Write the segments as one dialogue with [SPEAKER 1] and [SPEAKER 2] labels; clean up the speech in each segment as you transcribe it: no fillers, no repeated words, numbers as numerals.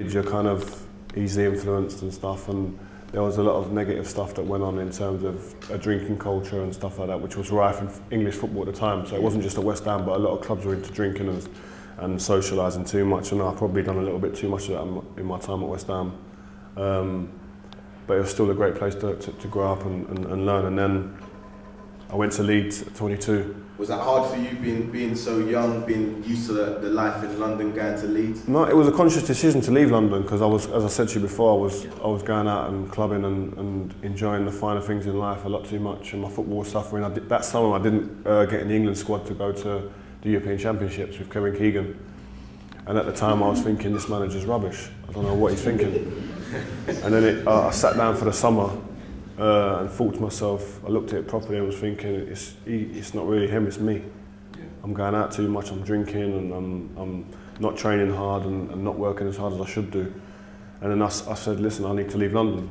[SPEAKER 1] You're kind of easily influenced and stuff, and there was a lot of negative stuff that went on in terms of a drinking culture and stuff like that, which was rife in English football at the time. So it wasn't just at West Ham, but a lot of clubs were into drinking and socialising too much, and I've probably done a little bit too much of that in my time at West Ham. But it was still a great place to grow up and learn. And then I went to Leeds at 22.
[SPEAKER 2] Was that hard for you, being so young, being used to the life in London, going to Leeds?
[SPEAKER 1] No, it was a conscious decision to leave London because I was, as I said to you before, I was going out and clubbing and enjoying the finer things in life a lot too much, and my football was suffering. That summer I didn't get in the England squad to go to the European Championships with Kevin Keegan, and at the time I was thinking, this manager's rubbish. I don't know what he's thinking. And then I sat down for the summer and thought to myself, I looked at it properly and was thinking, it's not really him, it's me. I'm going out too much, I'm drinking, and I'm not training hard and not working as hard as I should do. And then I said, listen, I need to leave London.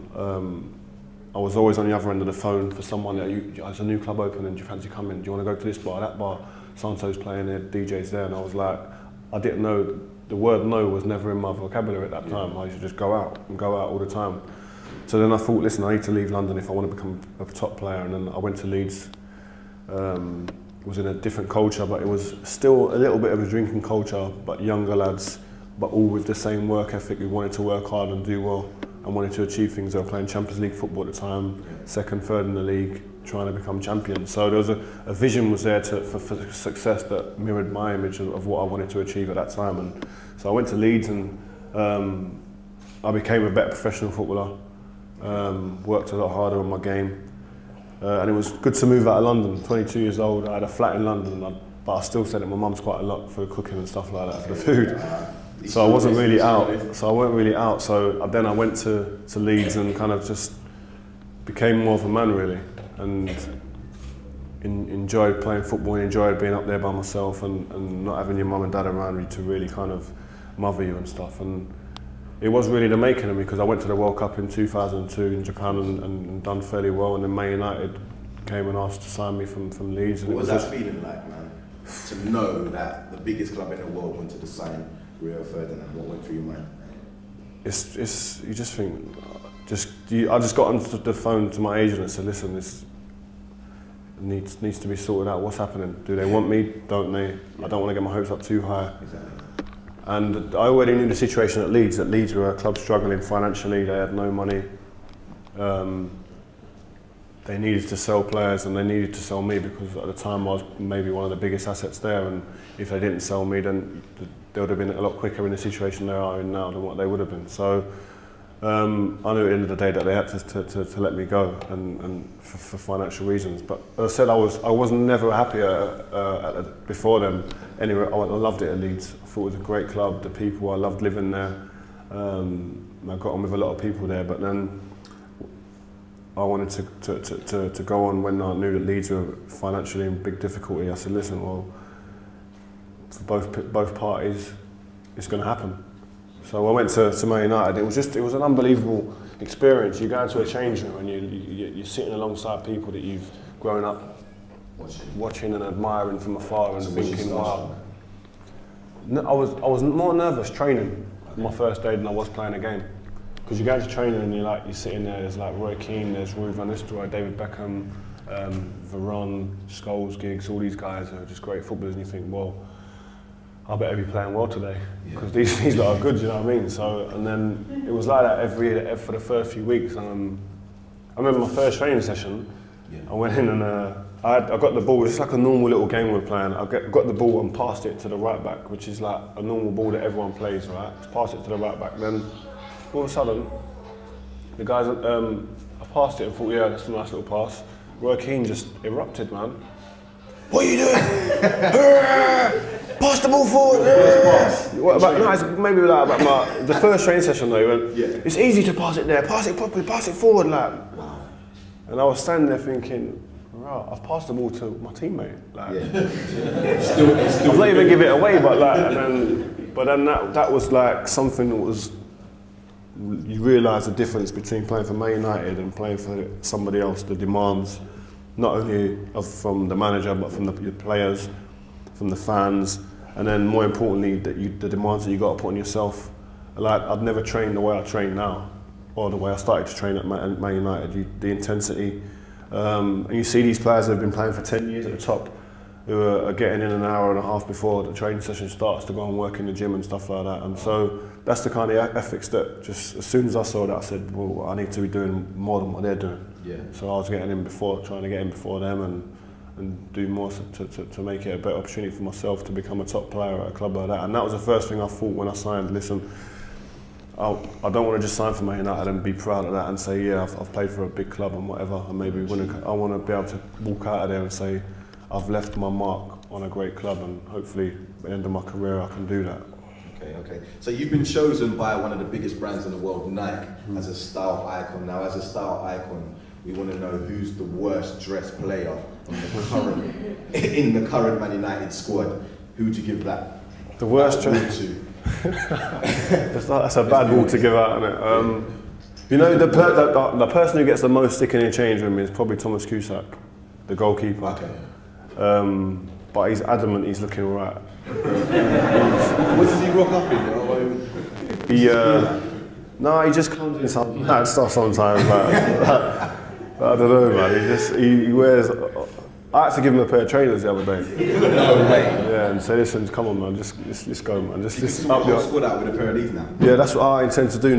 [SPEAKER 1] I was always on the other end of the phone for someone that, there's a new club opening, do you fancy coming? Do you want to go to this bar, that bar? Santo's playing there, DJ's there, and I was like, I didn't know, the word no was never in my vocabulary at that time. I used to just go out all the time. So then I thought, listen, I need to leave London if I want to become a top player. And then I went to Leeds. Was in a different culture, but it was still a little bit of a drinking culture, but younger lads, but all with the same work ethic, who wanted to work hard and do well and wanted to achieve things. They were playing Champions League football at the time, second, third in the league, trying to become champions. So there was a vision was there for success that mirrored my image of what I wanted to achieve at that time. And so I went to Leeds, and I became a better professional footballer. Worked a lot harder on my game, and it was good to move out of London. 22 years old, I had a flat in London, but I still sent it my mum's quite a lot for the cooking and stuff like that, for the food. So I wasn't really out. So I weren't really out. So then I went to Leeds and kind of just became more of a man really, and enjoyed playing football, and enjoyed being up there by myself and not having your mum and dad around you to really kind of mother you and stuff. And it was really the making of me, because I went to the World Cup in 2002 in Japan and done fairly well, and then Man United came and asked to sign me from Leeds. And
[SPEAKER 2] what was that feeling like, man? To know that the biggest club in the world wanted to sign Rio Ferdinand, what went through your mind?
[SPEAKER 1] It's you just think, I just got on the phone to my agent and said, listen, this needs to be sorted out. What's happening? Do they want me? Don't they? I don't want to get my hopes up too high.
[SPEAKER 2] Exactly.
[SPEAKER 1] And I already knew the situation at Leeds. That Leeds were a club struggling financially. They had no money. They needed to sell players, and they needed to sell me, because at the time I was maybe one of the biggest assets there. And if they didn't sell me, then they would have been a lot quicker in the situation they are in now than what they would have been. So I knew at the end of the day that they had to let me go, and for financial reasons. But as I said, I was never happier before them. Anyway, I loved it at Leeds. I thought it was a great club. The people, I loved living there. I got on with a lot of people there. But then I wanted to go on when I knew that Leeds were financially in big difficulty. I said, listen, well, for both parties, it's going to happen. So I went to Man United. It was an unbelievable experience. You go into a change room and you're sitting alongside people that you've grown up watching and admiring from afar, and thinking, wow. I was more nervous training my first day than I was playing a game, because you go into training and you're sitting there. There's like Roy Keane, there's Ruud van Nistelrooy, David Beckham, Varane, Scholes, Giggs. All these guys are just great footballers, and you think, well, I better be playing well today, because these lot are good, you know what I mean? So, and then it was like that for the first few weeks. I remember my first training session, I went in and I got the ball. It's like a normal little game we're playing. I got the ball and passed it to the right back, which is like a normal ball that everyone plays, right? Just passed it to the right back. Then all of a sudden, the guys, I passed it and thought, yeah, that's a nice little pass. Roy Keane just erupted, man. What are you doing? Pass the ball forward. What about, no, it's maybe like about the first training session though. He went, it's easy to pass it there. Pass it properly. Pass it forward, like. Wow. And I was standing there thinking, right, I've passed the ball to my teammate. Like, still I've not even give it away, but like, but then that was like something that was. You realise the difference between playing for Man United and playing for somebody else. The demands, not only from the manager, but from the players, from the fans, and then more importantly, the demands that you got to put on yourself like I'd never trained the way I train now, or the way I started to train at Man United. The intensity, and you see these players that have been playing for 10 years at the top, who are getting in an hour and a half before the training session starts to go and work in the gym and stuff like that. And so that's the kind of ethics that just as soon as I saw that, I said, well, I need to be doing more than what they're doing.
[SPEAKER 2] Yeah.
[SPEAKER 1] So I was getting in before, trying to get in before them and do more to make it a better opportunity for myself to become a top player at a club like that. And that was the first thing I thought when I signed. Listen, I don't want to just sign for Man United and be proud of that and say, yeah, I've played for a big club and whatever, and maybe win. I want to be able to walk out of there and say, I've left my mark on a great club, and hopefully at the end of my career I can do that.
[SPEAKER 2] Okay. So you've been chosen by one of the biggest brands in the world, Nike, as a style icon. Now, as a style icon, we want to know who's the worst dressed player in the current Man United squad. Who would you give that?
[SPEAKER 1] The worst dressed to? That's a bad rule to give out, isn't it? You know, the person who gets the most stick in the change room is probably Thomas Cusack, the goalkeeper.
[SPEAKER 2] Okay.
[SPEAKER 1] But he's adamant he's looking all right.
[SPEAKER 2] What does he rock up in?
[SPEAKER 1] He just comes in some mad stuff sometimes. I don't know, man. He wears. I had to give him a pair of trainers the other day.
[SPEAKER 2] No way.
[SPEAKER 1] Yeah, and say, listen, come on, man, just go, man. Just
[SPEAKER 2] up your squad out with a pair of these now.
[SPEAKER 1] Yeah, that's what I intend to do,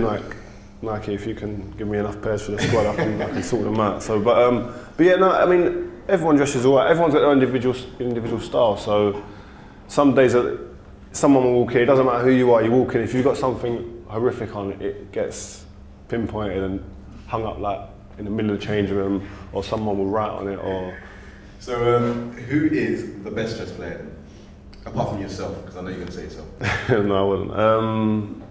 [SPEAKER 1] Nike. If you can give me enough pairs for the squad, I can sort them out. So, but yeah, no, I mean. Everyone dresses all right. Everyone's got their own individual style. So some days someone will walk in. It doesn't matter who you are. You walk in. If you've got something horrific on, it gets pinpointed and hung up like in the middle of the change room, or someone will write on it. Or
[SPEAKER 2] so, who is the best dressed player then? Apart from yourself, because I know you're going to say yourself.
[SPEAKER 1] No, I wouldn't.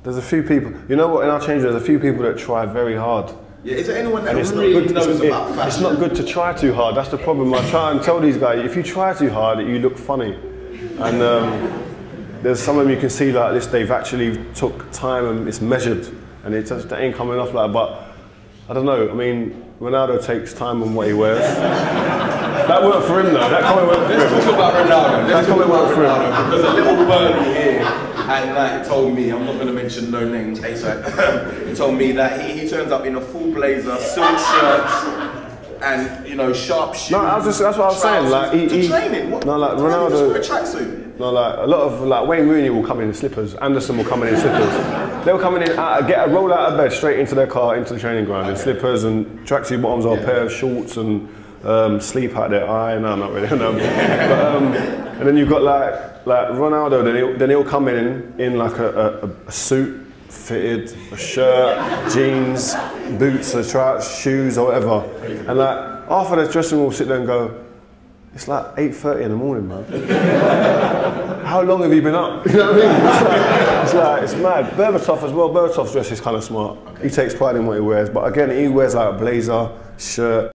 [SPEAKER 1] There's a few people. You know what? In our change room, there's a few people that try very hard.
[SPEAKER 2] Yeah, is there anyone that really knows about fashion?
[SPEAKER 1] It's not good to try too hard, that's the problem. I try and tell these guys, if you try too hard, you look funny. And there's some of them you can see like this, they've actually took time and it's measured, and it just ain't coming off like that. But I don't know, I mean, Ronaldo takes time on what he wears. That worked for him though, that comment worked for him.
[SPEAKER 2] Let's talk about Ronaldo.
[SPEAKER 1] That comment worked for him.
[SPEAKER 2] Because a little birdie here and like told me, I'm not going to mention no names, he told me that he turns up in a full blazer, silk shirts, and sharp shoes.
[SPEAKER 1] No, that's what I was saying. Like
[SPEAKER 2] to training. What?
[SPEAKER 1] No, like
[SPEAKER 2] Ronaldo. Just wear a
[SPEAKER 1] tracksuit. No, like a lot of like Wayne Rooney will come in slippers. Anderson will come in slippers. They'll come in, roll out of bed straight into their car, into the training ground in slippers and tracksuit bottoms or a pair of shorts and sleep out there. No, not really. No. And then you've got like Ronaldo. Then he'll come in like a suit, fitted, a shirt, jeans, boots, shoes or whatever. And like half of the dressing room will sit there and go, it's like 8:30 in the morning, man. How long have you been up? You know what I mean? It's mad. Berbatov as well. Berbatov's dress is kind of smart. He takes pride in what he wears, but again, he wears like a blazer, shirt.